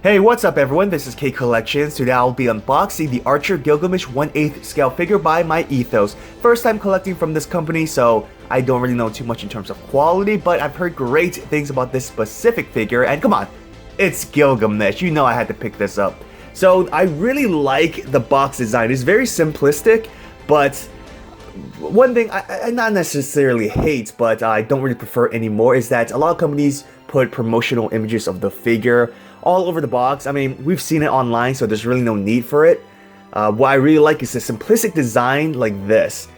Hey, what's up everyone, this is K Collections. Today I'll be unboxing the Archer Gilgamesh 1/8 scale figure by Myethos. First time collecting from this company, so I don't really know too much in terms of quality, but I've heard great things about this specific figure, and come on, it's Gilgamesh, you know I had to pick this up. So I really like the box design. It's very simplistic, but one thing I not necessarily hate, but I don't really prefer anymore is that a lot of companies put promotional images of the figure all over the box. I mean, we've seen it online, so there's really no need for it. What I really like is the simplistic design like this.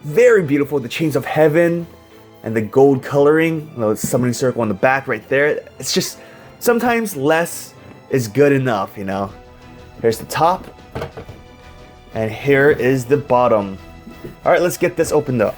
Very beautiful, the chains of heaven and the gold coloring, you know, summoning circle on the back right there. It's just, sometimes less is good enough, you know. Here's the top, and here is the bottom. Alright, let's get this opened up.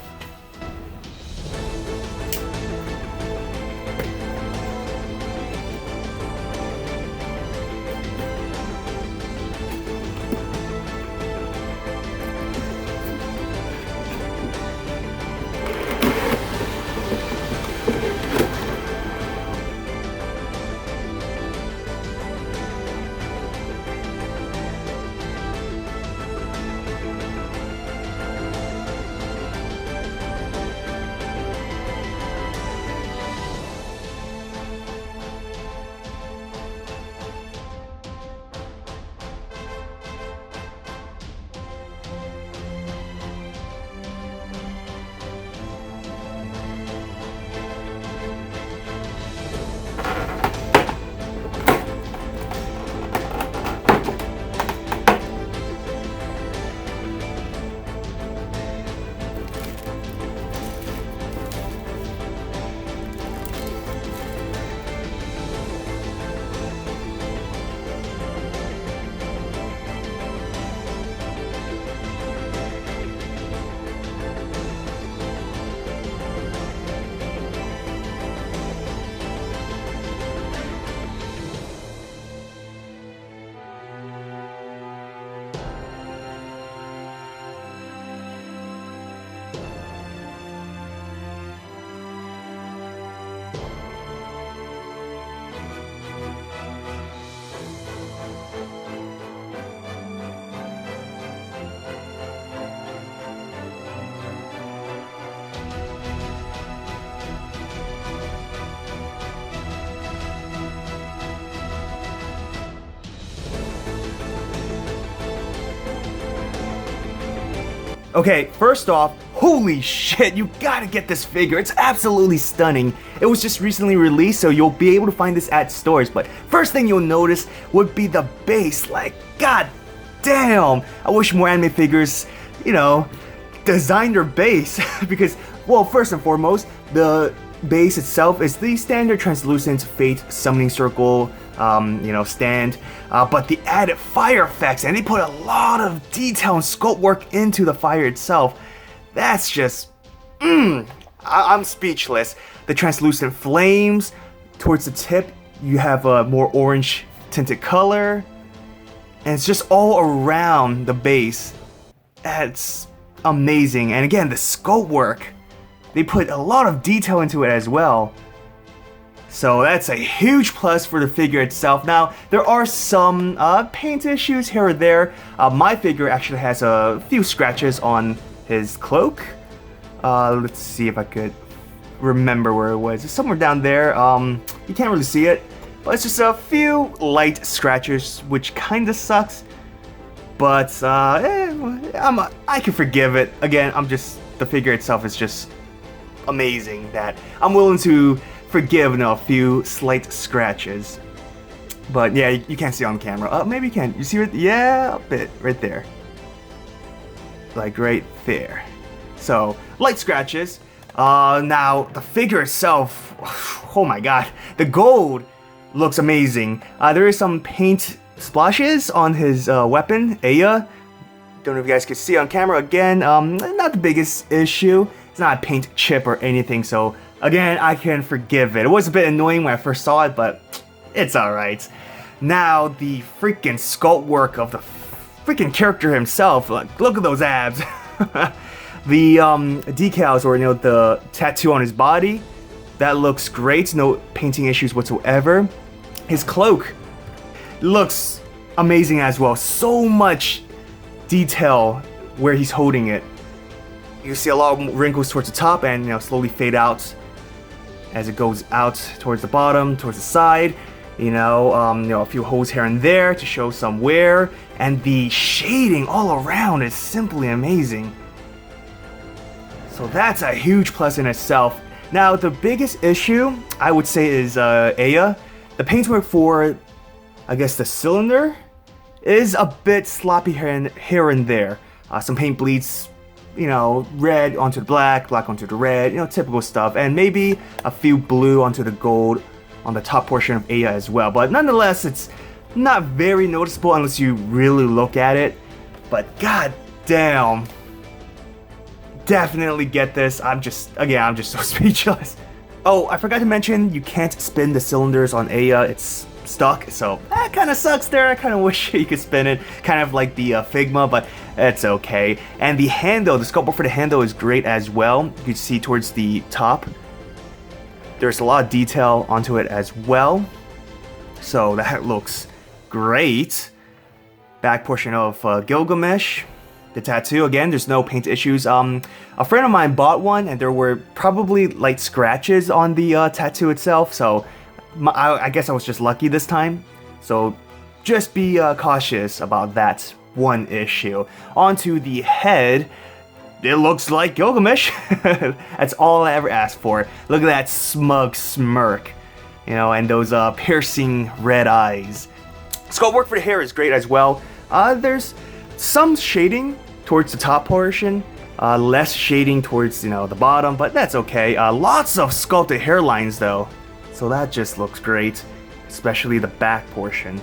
Okay, first off, holy shit, you gotta get this figure. It's absolutely stunning. It was just recently released, so you'll be able to find this at stores. But first thing you'll notice would be the base. Like, god damn. I wish more anime figures, you know, designed their base. Because, well, first and foremost, the base itself is the standard translucent fate summoning circle, you know, stand, but the added fire effects, and they put a lot of detail and sculpt work into the fire itself. That's just, I'm speechless. The translucent flames, towards the tip, you have a more orange tinted color, and it's just all around the base. That's amazing. And again, the sculpt work, they put a lot of detail into it as well. So that's a huge plus for the figure itself. Now, there are some paint issues here or there. My figure actually has a few scratches on his cloak. Let's see if I could remember where it was. It's somewhere down there. You can't really see it, but it's just a few light scratches, which kinda sucks. But I can forgive it. Again, the figure itself is just amazing that I'm willing to forgive a few slight scratches. But yeah, you can't see on camera. Maybe you can. You see it? Yeah, a bit right there. Like right there. So, light scratches. Now, the figure itself, oh my god. The gold looks amazing. There is some paint splashes on his weapon, Aya. Don't know if you guys can see on camera. Again, not the biggest issue. It's not a paint chip or anything, so again, I can forgive it. It was a bit annoying when I first saw it, but it's alright. Now, the freaking sculpt work of the freaking character himself. Look at those abs. The decals, or the tattoo on his body, that looks great. No painting issues whatsoever. His cloak, looks amazing as well. So much detail where he's holding it. You see a lot of wrinkles towards the top and slowly fade out as it goes out towards the bottom, towards the side. A few holes here and there to show some wear, and the shading all around is simply amazing. So that's a huge plus in itself. Now the biggest issue I would say is Aya. The paintwork for, I guess, the cylinder is a bit sloppy here and there. Some paint bleeds, red onto the black onto the red, typical stuff, and maybe a few blue onto the gold on the top portion of Aya as well. But nonetheless, it's not very noticeable unless you really look at it. But god damn, definitely get this. I'm just so speechless. Oh, I forgot to mention, you can't spin the cylinders on Aya. It's stuck, so that kind of sucks there. I kind of wish you could spin it, kind of like the Figma, but it's okay. And the handle, the sculpture for the handle is great as well. You can see towards the top, there's a lot of detail onto it as well, so that looks great. Back portion of Gilgamesh, the tattoo, again, there's no paint issues. A friend of mine bought one and there were probably light scratches on the tattoo itself, so I guess I was just lucky this time. So just be cautious about that one issue. Onto the head, it looks like Gilgamesh. That's all I ever asked for. Look at that smug smirk, and those piercing red eyes. Sculpt work for the hair is great as well. There's some shading towards the top portion, less shading towards the bottom, but that's okay. Lots of sculpted hairlines though, so that just looks great, especially the back portion.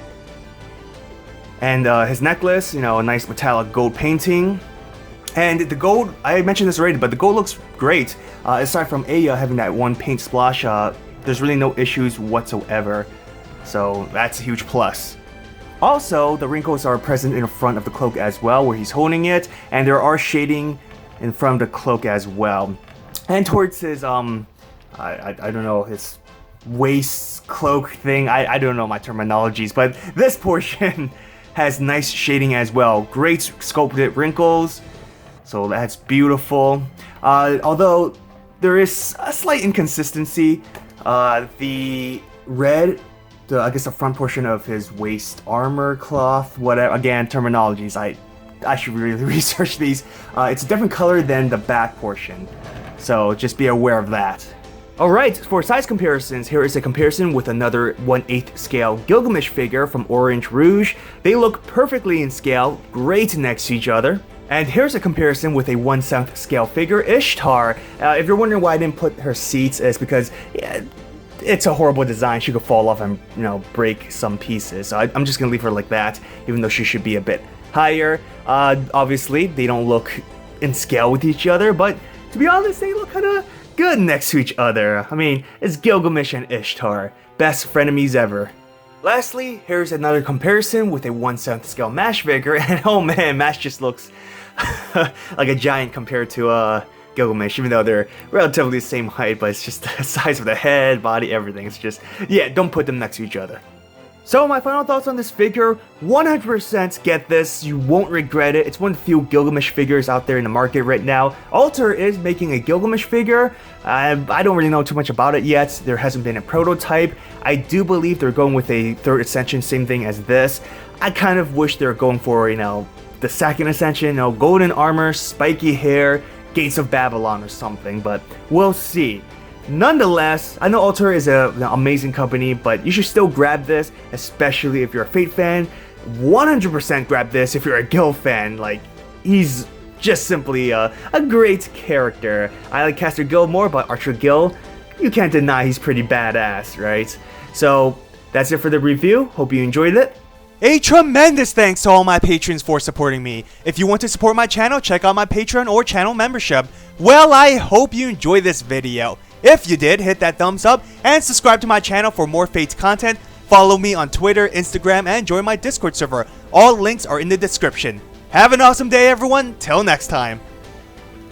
And his necklace, a nice metallic gold painting. And the gold, I mentioned this already, but the gold looks great. Aside from Aya having that one paint splash, there's really no issues whatsoever. So that's a huge plus. Also, the wrinkles are present in the front of the cloak as well, where he's holding it, and there are shading in front of the cloak as well. And towards his, I don't know, his waist cloak thing, I don't know my terminologies, but this portion has nice shading as well. Great sculpted wrinkles. So that's beautiful. Although there is a slight inconsistency. The red, I guess the front portion of his waist armor cloth, whatever. Again, terminologies. I should really research these. It's a different color than the back portion, so just be aware of that. Alright, for size comparisons, here is a comparison with another 1/8 scale Gilgamesh figure from Orange Rouge. They look perfectly in scale, great next to each other. And here's a comparison with a 1/7 scale figure, Ishtar. If you're wondering why I didn't put her seats, it's because it's a horrible design. She could fall off and break some pieces. So I'm just gonna leave her like that, even though she should be a bit higher. Obviously, they don't look in scale with each other, but to be honest, they look kind of good next to each other. I mean, it's Gilgamesh and Ishtar, best frenemies ever. Lastly, here's another comparison with a 1/7 scale Mash figure, and oh man, Mash just looks like a giant compared to Gilgamesh, even though they're relatively the same height, but it's just the size of the head, body, everything. It's just, yeah, don't put them next to each other. So my final thoughts on this figure, 100% get this, you won't regret it. It's one of the few Gilgamesh figures out there in the market right now. Alter is making a Gilgamesh figure. I don't really know too much about it yet. There hasn't been a prototype. I do believe they're going with a 3rd Ascension, same thing as this. I kind of wish they're going for, the 2nd Ascension, golden armor, spiky hair, Gates of Babylon or something, but we'll see. Nonetheless, I know Alter is an amazing company, but you should still grab this, especially if you're a Fate fan. 100% grab this if you're a Gil fan. Like, he's just simply a great character. I like Caster Gil more, but Archer Gil, you can't deny he's pretty badass, right? So, that's it for the review. Hope you enjoyed it. A tremendous thanks to all my patrons for supporting me. If you want to support my channel, check out my Patreon or channel membership. Well, I hope you enjoyed this video. If you did, hit that thumbs up and subscribe to my channel for more Fates content. Follow me on Twitter, Instagram, and join my Discord server. All links are in the description. Have an awesome day, everyone. Till next time.